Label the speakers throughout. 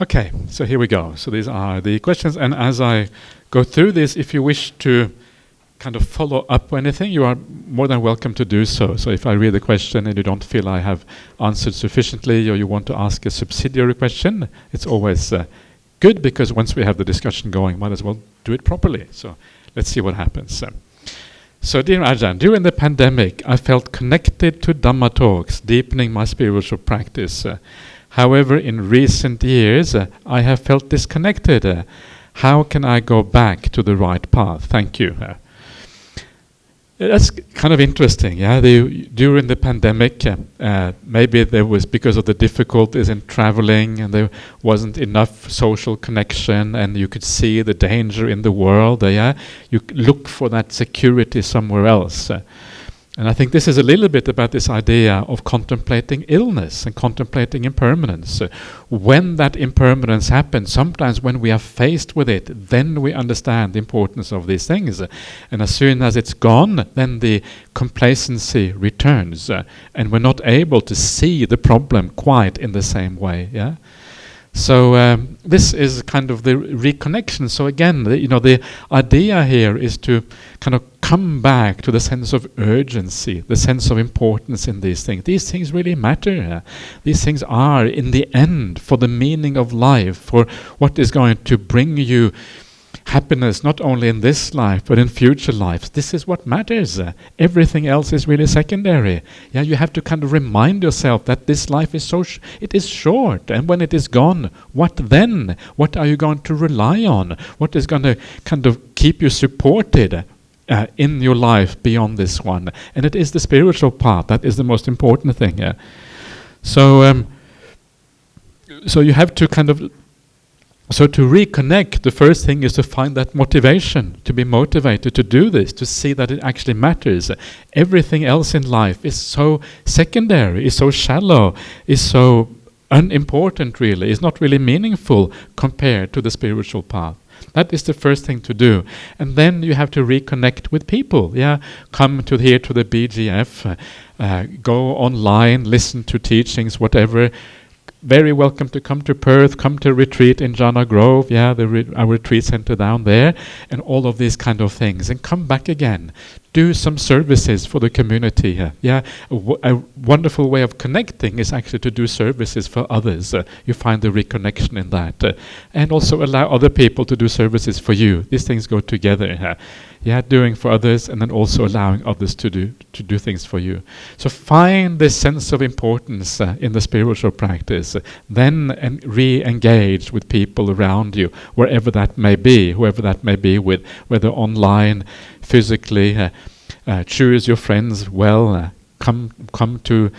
Speaker 1: Okay, so here we go. So these are the questions, and as I go through this, if you wish to kind of follow up or anything, you are more than welcome to do so. So if I read the question and you don't feel I have answered sufficiently, or you want to ask a subsidiary question, it's always good, because once we have the discussion going, might as well do it properly. So let's see what happens. So dear Ajahn, during the pandemic, I felt connected to Dhamma talks, deepening my spiritual practice. However, in recent years, I have felt disconnected. How can I go back to the right path? Thank you. That's kind of interesting. Yeah, during the pandemic, maybe there was, because of the difficulties in traveling, and there wasn't enough social connection, and you could see the danger in the world. Yeah, you look for that security somewhere else. And I think this is a little bit about this idea of contemplating illness and contemplating impermanence. When that impermanence happens, sometimes when we are faced with it, then we understand the importance of these things. And as soon as it's gone, then the complacency returns, and we're not able to see the problem quite in the same way. Yeah. So this is kind of the reconnection. So again, the idea here is to kind of come back to the sense of urgency, the sense of importance in these things. These things really matter. These things are, in the end, for the meaning of life, for what is going to bring you happiness, not only in this life, but in future lives. This is what matters. Everything else is really secondary. Yeah, you have to kind of remind yourself that this life is it is short, and when it is gone, what then? What are you going to rely on? What is going to kind of keep you supported in your life beyond this one? And it is the spiritual path that is the most important thing. So you have to kind of. So to reconnect, the first thing is to find that motivation, to be motivated to do this, to see that it actually matters. Everything else in life is so secondary, is so shallow, is so unimportant really, is not really meaningful compared to the spiritual path. That is the first thing to do. And then you have to reconnect with people. Yeah, come to the BGF, go online, listen to teachings, whatever. Very welcome to come to Perth, come to retreat in Jana Grove, yeah, our retreat center down there, and all of these kind of things, and come back again. Do some services for the community here. Yeah, a wonderful way of connecting is actually to do services for others. You find the reconnection in that, and also allow other people to do services for you. These things go together. Yeah, doing for others, and then also allowing others to do things for you. So find this sense of importance in the spiritual practice. Then re-engage with people around you, wherever that may be, whoever that may be with, whether online, physically. Choose your friends well. Come to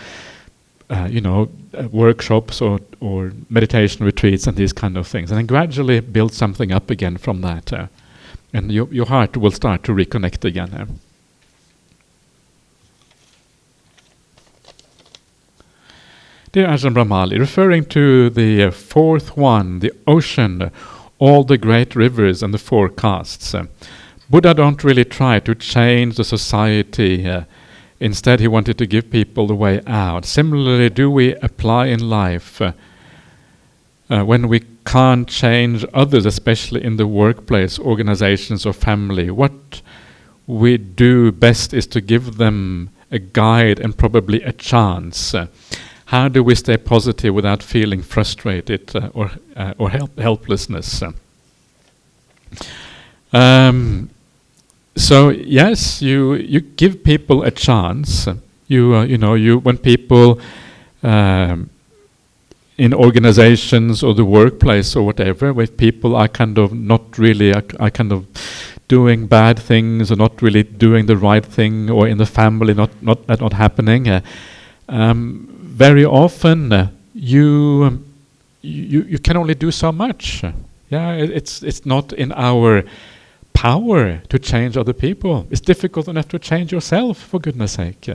Speaker 1: workshops or meditation retreats and these kind of things, and then gradually build something up again from that. And your heart will start to reconnect again. Dear Ajahn Brahmali, referring to the fourth one, the ocean, all the great rivers and the four castes, Buddha don't really try to change the society. Instead, he wanted to give people the way out. Similarly, do we apply in life when we can't change others, especially in the workplace, organizations, or family? What we do best is to give them a guide and probably a chance. How do we stay positive without feeling frustrated or helplessness? So yes, you give people a chance. When people in organizations or the workplace or whatever, where people are kind of not really are kind of doing bad things or not really doing the right thing, or in the family not happening. Very often you can only do so much. Yeah, it's not in our power to change other people. It's difficult enough to change yourself, for goodness sake.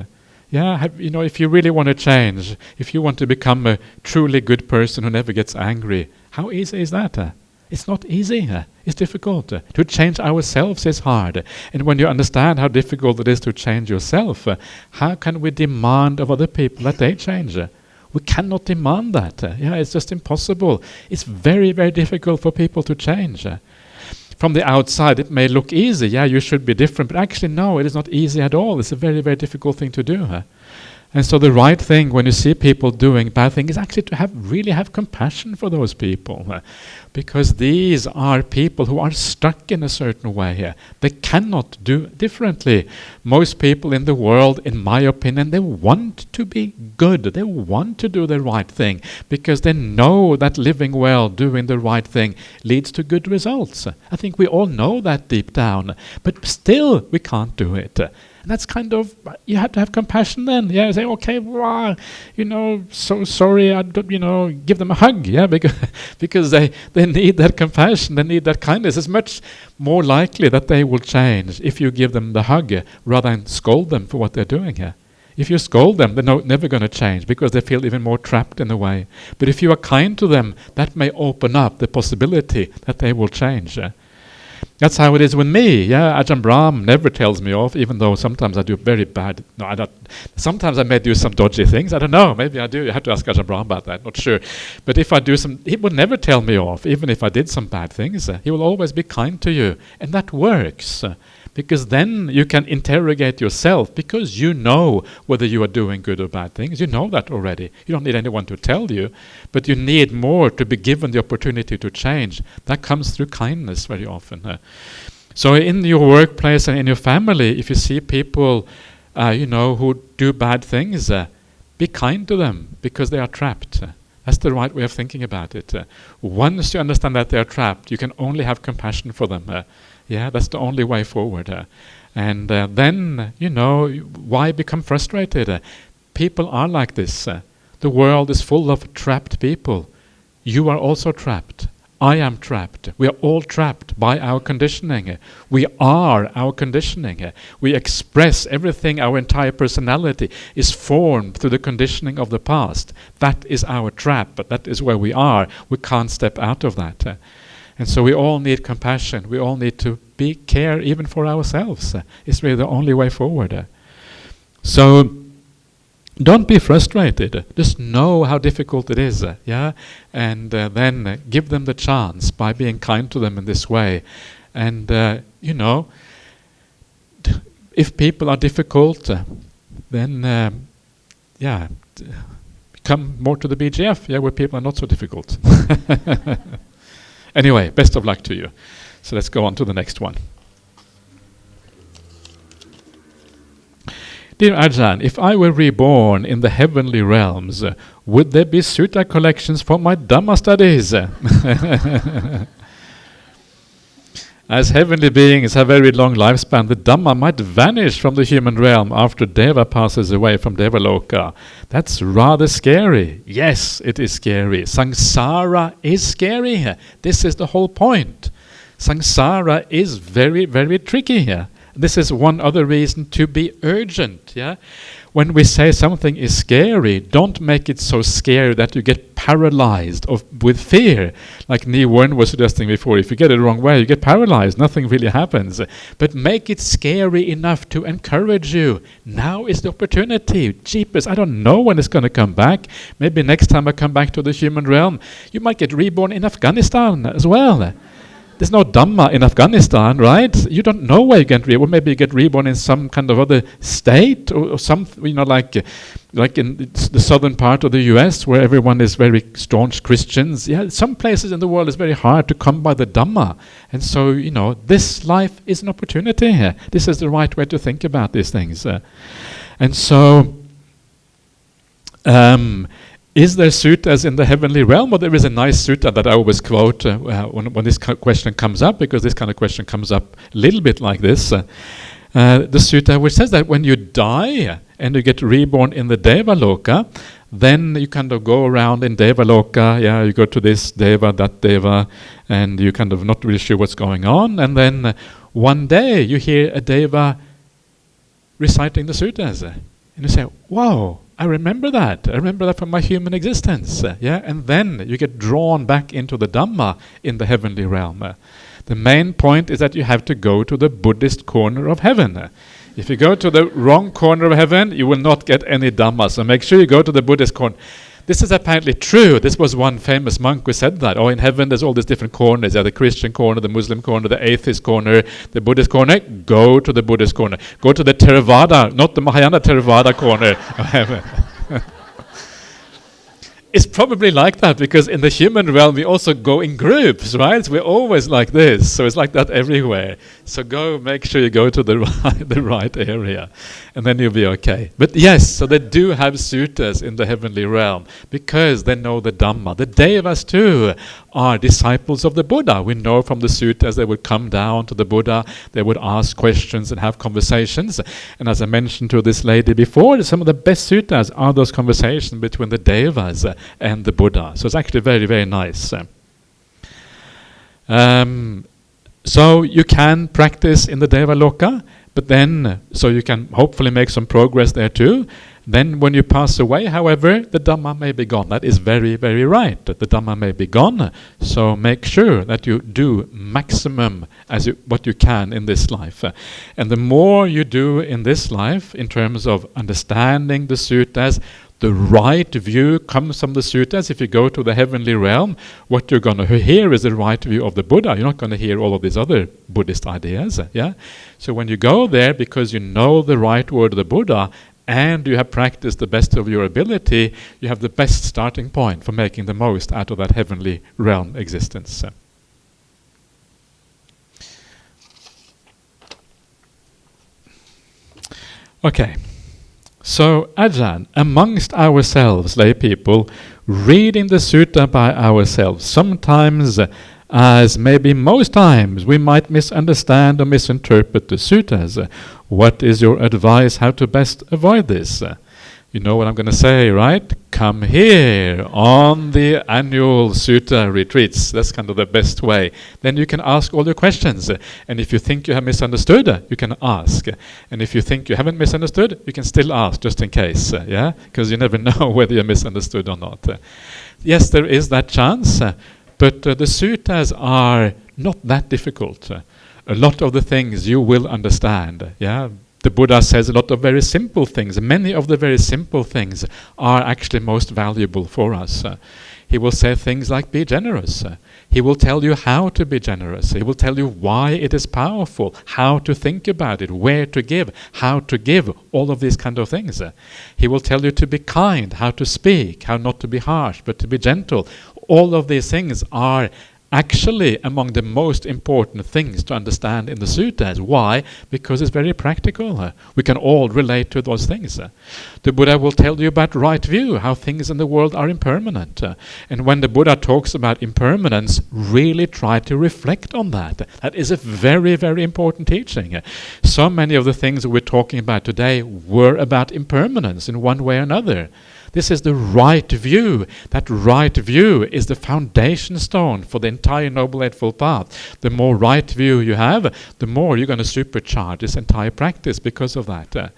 Speaker 1: Yeah, if you really want to change, if you want to become a truly good person who never gets angry, how easy is that? It's not easy. It's difficult. To change ourselves is hard. And when you understand how difficult it is to change yourself, how can we demand of other people that they change? We cannot demand that. It's just impossible. It's very, very difficult for people to change. From the outside, it may look easy. You should be different. But actually, no, it is not easy at all. It's a very, very difficult thing to do. And so the right thing when you see people doing bad things is actually to really have compassion for those people. Because these are people who are stuck in a certain way. They cannot do differently. Most people in the world, in my opinion, they want to be good. They want to do the right thing because they know that living well, doing the right thing, leads to good results. I think we all know that deep down. But still, we can't do it. And that's kind of, you have to have compassion then. Say, okay, so sorry, give them a hug. Because they need that compassion, they need that kindness. It's much more likely that they will change if you give them the hug rather than scold them for what they're doing. If you scold them, they're never going to change because they feel even more trapped in a way. But if you are kind to them, that may open up the possibility that they will change. That's how it is with me. Ajahn Brahm never tells me off, even though sometimes I do very bad. No, I don't. Sometimes I may do some dodgy things. I don't know. Maybe I do. You have to ask Ajahn Brahm about that. Not sure. But if I do he would never tell me off, even if I did some bad things. He will always be kind to you, and that works. Because then you can interrogate yourself because you know whether you are doing good or bad things. You know that already. You don't need anyone to tell you. But you need more to be given the opportunity to change. That comes through kindness very often. So in your workplace and in your family, if you see people who do bad things, be kind to them because they are trapped. That's the right way of thinking about it. Once you understand that they are trapped, you can only have compassion for them. That's the only way forward. And then, why become frustrated? People are like this. The world is full of trapped people. You are also trapped. I am trapped. We are all trapped by our conditioning. We are our conditioning. We express everything. Our entire personality is formed through the conditioning of the past. That is our trap, but that is where we are. We can't step out of that. And so we all need compassion. We all need to care even for ourselves. It's really the only way forward. So don't be frustrated. Just know how difficult it is. And then give them the chance by being kind to them in this way. And, if people are difficult, then, come more to the BGF, where people are not so difficult. Anyway, best of luck to you. So let's go on to the next one. Dear Ajahn, if I were reborn in the heavenly realms, would there be sutta collections for my Dhamma studies? As heavenly beings have very long lifespan, the Dhamma might vanish from the human realm after Deva passes away from Devaloka. That's rather scary. Yes, it is scary. Samsara is scary. This is the whole point. Samsara is very, very tricky. This is one other reason to be urgent. When we say something is scary, don't make it so scary that you get paralyzed with fear. Like Ni Wen was suggesting before, if you get it the wrong way, you get paralyzed. Nothing really happens. But make it scary enough to encourage you. Now is the opportunity. Jeepers, I don't know when it's going to come back. Maybe next time I come back to the human realm, you might get reborn in Afghanistan as well. There's no Dhamma in Afghanistan, right? You don't know where you get reborn. Maybe you get reborn in some kind of other state or some, like in the southern part of the US where everyone is very staunch Christians. Some places in the world it's very hard to come by the Dhamma. And so, this life is an opportunity here. This is the right way to think about these things. And so, is there suttas in the heavenly realm? Well, there is a nice sutta that I always quote when this question comes up, because this kind of question comes up a little bit like this. The sutta which says that when you die and you get reborn in the Devaloka, then you kind of go around in Devaloka, you go to this Deva, that Deva, and you kind of not really sure what's going on. And then one day you hear a Deva reciting the suttas. And you say, whoa, I remember that. I remember that from my human existence. And then you get drawn back into the Dhamma in the heavenly realm. The main point is that you have to go to the Buddhist corner of heaven. If you go to the wrong corner of heaven, you will not get any Dhamma. So make sure you go to the Buddhist corner. this is apparently true. This was one famous monk who said that. Oh, in heaven there's all these different corners. The Christian corner, the Muslim corner, the atheist corner, the Buddhist corner. Go to the Buddhist corner. Go to the Theravada, not the Mahayana Theravada corner of heaven. It's probably like that because in the human realm we also go in groups, right? We're always like this, so it's like that everywhere. So make sure you go to the right area, and then you'll be okay. But yes, so they do have suttas in the heavenly realm because they know the Dhamma. The Devas too are disciples of the Buddha. We know from the suttas they would come down to the Buddha, they would ask questions and have conversations. And as I mentioned to this lady before, some of the best suttas are those conversations between the Devas and the Buddha. So it's actually very, very nice. So you can practice in the Devaloka, but then, so you can hopefully make some progress there too. Then when you pass away, however, the Dhamma may be gone. That is very, very right, that the Dhamma may be gone. So make sure that you do maximum what you can in this life. And the more you do in this life, in terms of understanding the suttas, the right view comes from the suttas. If you go to the heavenly realm, what you're going to hear is the right view of the Buddha. You're not going to hear all of these other Buddhist ideas. Yeah. So when you go there, because you know the right word of the Buddha, and you have practiced the best of your ability, you have the best starting point for making the most out of that heavenly realm existence. Okay. So, Ajahn, amongst ourselves, lay people, reading the sutta by ourselves, sometimes, as maybe most times, we might misunderstand or misinterpret the suttas. What is your advice how to best avoid this? You know what I'm going to say, right? Come here on the annual sutta retreats. That's kind of the best way. Then you can ask all your questions. And if you think you have misunderstood, you can ask. And if you think you haven't misunderstood, you can still ask, just in case. Yeah? Because you never know whether you're misunderstood or not. Yes, there is that chance. But the suttas are not that difficult. A lot of the things you will understand. Yeah. The Buddha says a lot of very simple things. Many of the very simple things are actually most valuable for us. He will say things like, be generous. He will tell you how to be generous. He will tell you why it is powerful, how to think about it, where to give, how to give, all of these kind of things. He will tell you to be kind, how to speak, how not to be harsh, but to be gentle. All of these things are actually among the most important things to understand in the suttas. Why? Because it's very practical. We can all relate to those things. The Buddha will tell you about right view, how things in the world are impermanent. And when the Buddha talks about impermanence, really try to reflect on that. That is a very, very important teaching. So many of the things we're talking about today were about impermanence in one way or another. This is the right view. That right view is the foundation stone for the entire Noble Eightfold Path. The more right view you have, the more you're going to supercharge this entire practice because of that.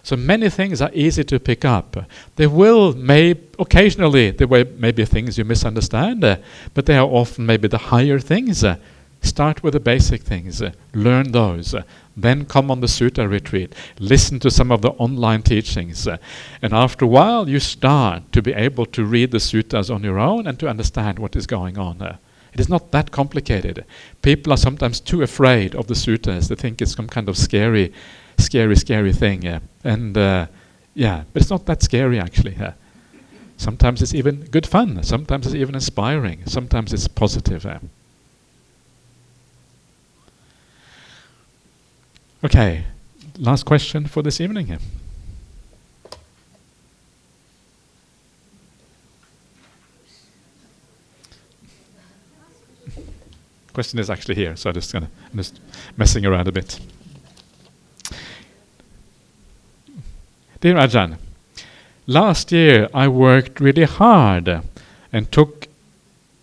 Speaker 1: So many things are easy to pick up. Occasionally there may be things you misunderstand, but they are often maybe the higher things. Start with the basic things, learn those, then come on the sutta retreat, listen to some of the online teachings, and after a while you start to be able to read the suttas on your own and to understand what is going on. It is not that complicated. People are sometimes too afraid of the suttas. They think it's some kind of scary thing. But it's not that scary actually. Sometimes it's even good fun. Sometimes it's even inspiring. Sometimes it's positive. Okay, last question for this evening. Question is actually here, so I'm just messing around a bit. Dear Ajahn, last year I worked really hard and took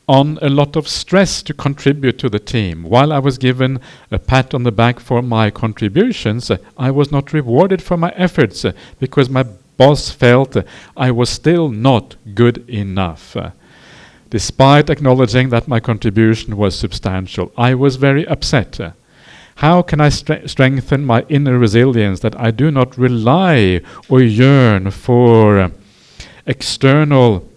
Speaker 1: on a lot of stress to contribute to the team. While I was given a pat on the back for my contributions, I was not rewarded for my efforts because my boss felt I was still not good enough. Despite acknowledging that my contribution was substantial, I was very upset. How can I strengthen my inner resilience that I do not rely or yearn for external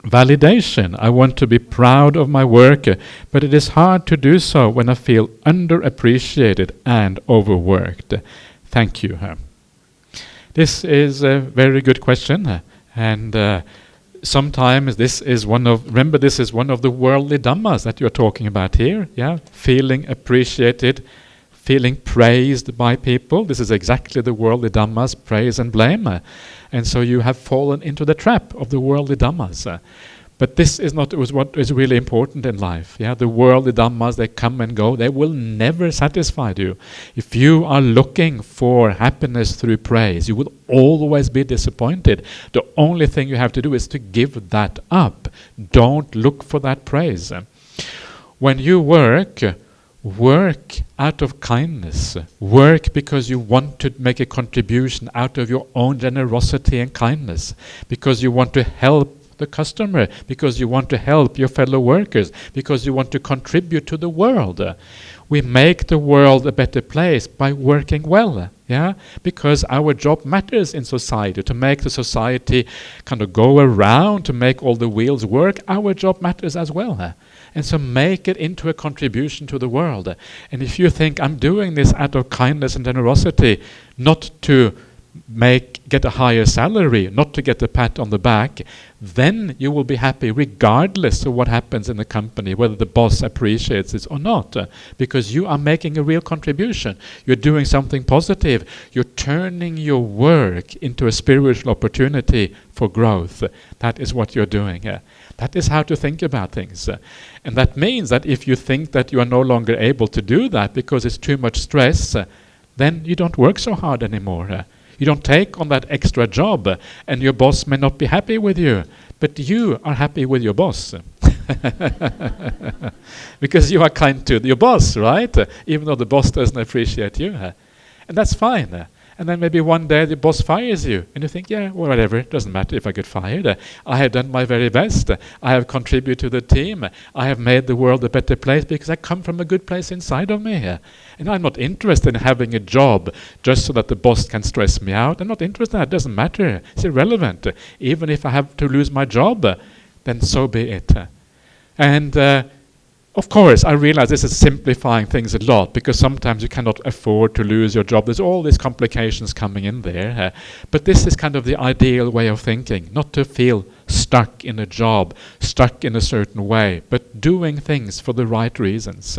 Speaker 1: Validation. I want to be proud of my work, but it is hard to do so when I feel underappreciated and overworked. Thank you. This is a very good question, and sometimes this is one of the worldly dhammas that you're talking about here. Yeah, feeling appreciated, feeling praised by people. This is exactly the worldly dhammas, praise and blame. And so you have fallen into the trap of the worldly dhammas. But this is not what is really important in life. Yeah, the worldly dhammas, they come and go. They will never satisfy you. If you are looking for happiness through praise, you will always be disappointed. The only thing you have to do is to give that up. Don't look for that praise. When you work out of kindness. Work because you want to make a contribution out of your own generosity and kindness. Because you want to help the customer. Because you want to help your fellow workers. Because you want to contribute to the world. We make the world a better place by working well. Yeah, because our job matters in society. To make the society kind of go around, to make all the wheels work, our job matters as well. And so make it into a contribution to the world. And if you think I'm doing this out of kindness and generosity, not to get a higher salary, not to get a pat on the back, then you will be happy regardless of what happens in the company, whether the boss appreciates it or not, because you are making a real contribution. You're doing something positive. You're turning your work into a spiritual opportunity for growth. That is what you're doing. That is how to think about things. And that means that if you think that you are no longer able to do that because it's too much stress, then you don't work so hard anymore. You don't take on that extra job, and your boss may not be happy with you, but you are happy with your boss. Because you are kind to your boss, right? Even though the boss doesn't appreciate you. And that's fine. And then maybe one day the boss fires you, and you think, yeah, well, whatever, it doesn't matter if I get fired. I have done my very best. I have contributed to the team. I have made the world a better place because I come from a good place inside of me. And I'm not interested in having a job just so that the boss can stress me out. I'm not interested in that. It doesn't matter. It's irrelevant. Even if I have to lose my job, then so be it. And of course, I realize this is simplifying things a lot, because sometimes you cannot afford to lose your job. There's all these complications coming in there. But this is kind of the ideal way of thinking, not to feel stuck in a job, stuck in a certain way, but doing things for the right reasons.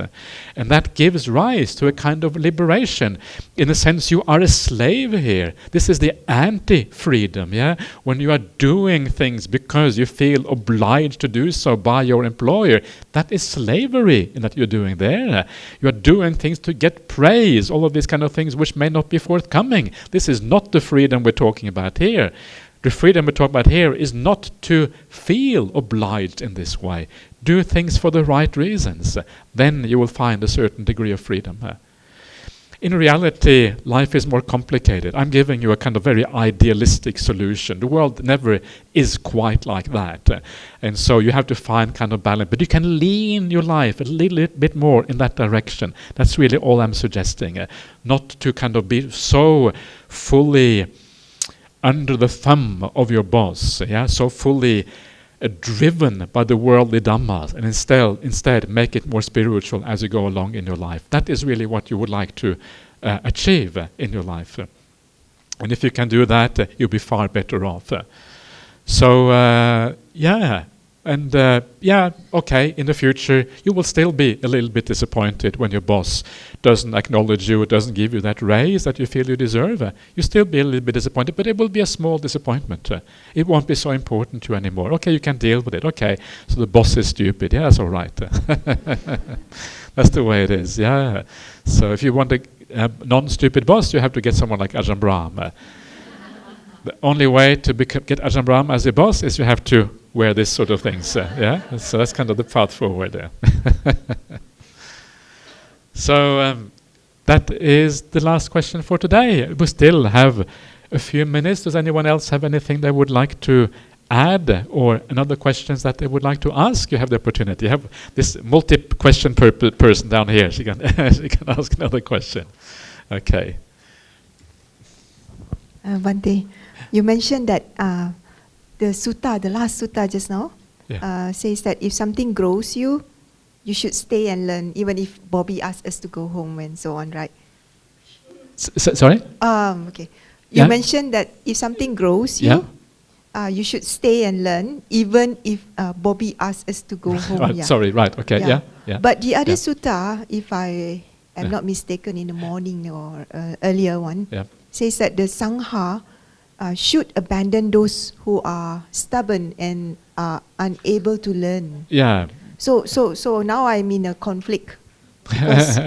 Speaker 1: And that gives rise to a kind of liberation. In a sense, you are a slave here. This is the anti-freedom, yeah? When you are doing things because you feel obliged to do so by your employer, that is slavery in that you're doing there. You are doing things to get praise, all of these kind of things which may not be forthcoming. This is not the freedom we're talking about here. The freedom we talk about here is not to feel obliged in this way. Do things for the right reasons. Then you will find a certain degree of freedom. In reality, life is more complicated. I'm giving you a kind of very idealistic solution. The world never is quite like that. And so you have to find kind of balance. But you can lean your life a little bit more in that direction. That's really all I'm suggesting. Not to kind of be so fully under the thumb of your boss, yeah, so fully driven by the worldly dhammas, and instead make it more spiritual as you go along in your life. That is really what you would like to achieve in your life. And if you can do that, you'll be far better off. Okay, in the future, you will still be a little bit disappointed when your boss doesn't acknowledge you, doesn't give you that raise that you feel you deserve. You still be a little bit disappointed, but it will be a small disappointment. It won't be so important to you anymore. Okay, you can deal with it. Okay, so the boss is stupid. Yeah, that's all right. That's the way it is, yeah. So if you want a non-stupid boss, you have to get someone like Ajahn Brahm. The only way to get Ajahn Brahm as a boss is you have to wear this sort of things. Yeah, so that's kind of the path forward there. So that is the last question for today. We still have a few minutes. Does anyone else have anything they would like to add, or another questions that they would like to ask? You have the opportunity. You have this multi-question person down here. She can ask another question. Okay.
Speaker 2: One day, you mentioned that the sutta, the last sutta just now, says that if something grows you, you should stay and learn, even if Bobby asks us to go home and so on, right?
Speaker 1: Sorry?
Speaker 2: Okay. You mentioned that if something grows you, you should stay and learn, even if Bobby asks us to go home.
Speaker 1: Right, sorry, right, okay, yeah.
Speaker 2: But the other sutta, if I am not mistaken, in the morning or earlier one, says that the Sangha should abandon those who are stubborn and are unable to learn.
Speaker 1: Yeah.
Speaker 2: So now I'm in a conflict. Because,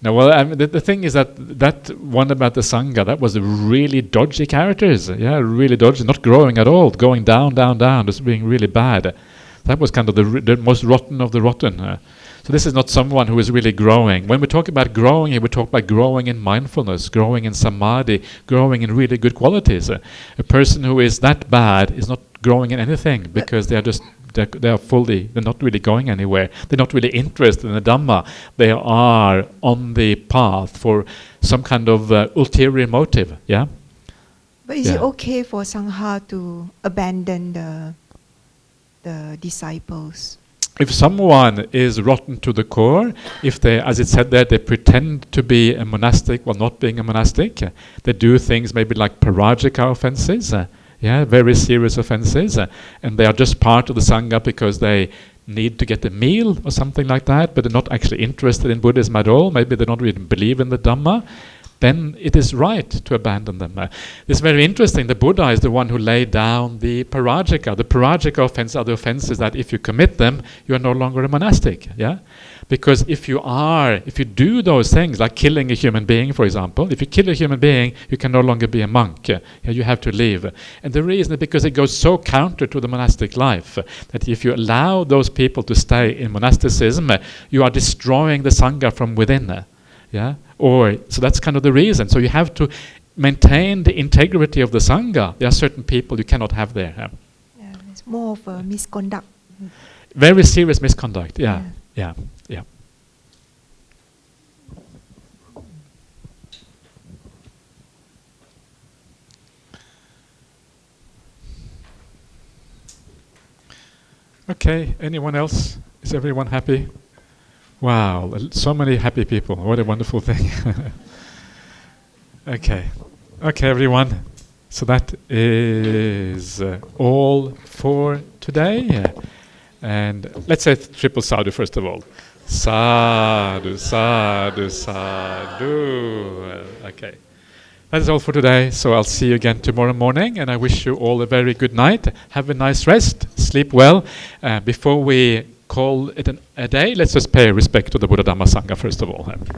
Speaker 1: No, well, I mean, the thing is that one about the Sangha, that was really dodgy characters. Yeah, really dodgy, not growing at all, going down, just being really bad. That was kind of the most rotten of the rotten. So this is not someone who is really growing. When we talk about growing, we talk about growing in mindfulness, growing in samadhi, growing in really good qualities. A person who is that bad is not growing in anything because they're not really going anywhere. They're not really interested in the Dhamma. They are on the path for some kind of ulterior motive. Yeah.
Speaker 2: But is it okay for Sangha to abandon the disciples?
Speaker 1: If someone is rotten to the core, if they, as it said there, they pretend to be a monastic while not being a monastic, they do things maybe like parajika offenses, very serious offenses, and they are just part of the Sangha because they need to get a meal or something like that, but they're not actually interested in Buddhism at all, maybe they don't really believe in the Dhamma, then it is right to abandon them. It's very interesting. The Buddha is the one who laid down the parajika. The parajika offenses are the offenses that if you commit them, you are no longer a monastic. Yeah, because if you do those things, like killing a human being, for example, if you kill a human being, you can no longer be a monk. You have to leave. And the reason is because it goes so counter to the monastic life that if you allow those people to stay in monasticism, you are destroying the Sangha from within. So that's kind of the reason. So you have to maintain the integrity of the Sangha. There are certain people you cannot have there.
Speaker 2: It's more of a misconduct.
Speaker 1: Very serious misconduct. Yeah. Okay, anyone else? Is everyone happy? Wow, so many happy people. What a wonderful thing. Okay, everyone. So that is all for today. And let's say triple sadhu first of all. Sadhu, sadhu, sadhu. Okay. That is all for today. So I'll see you again tomorrow morning. And I wish you all a very good night. Have a nice rest. Sleep well. Before we call it a day, let's just pay respect to the Buddha Dhamma Sangha first of all.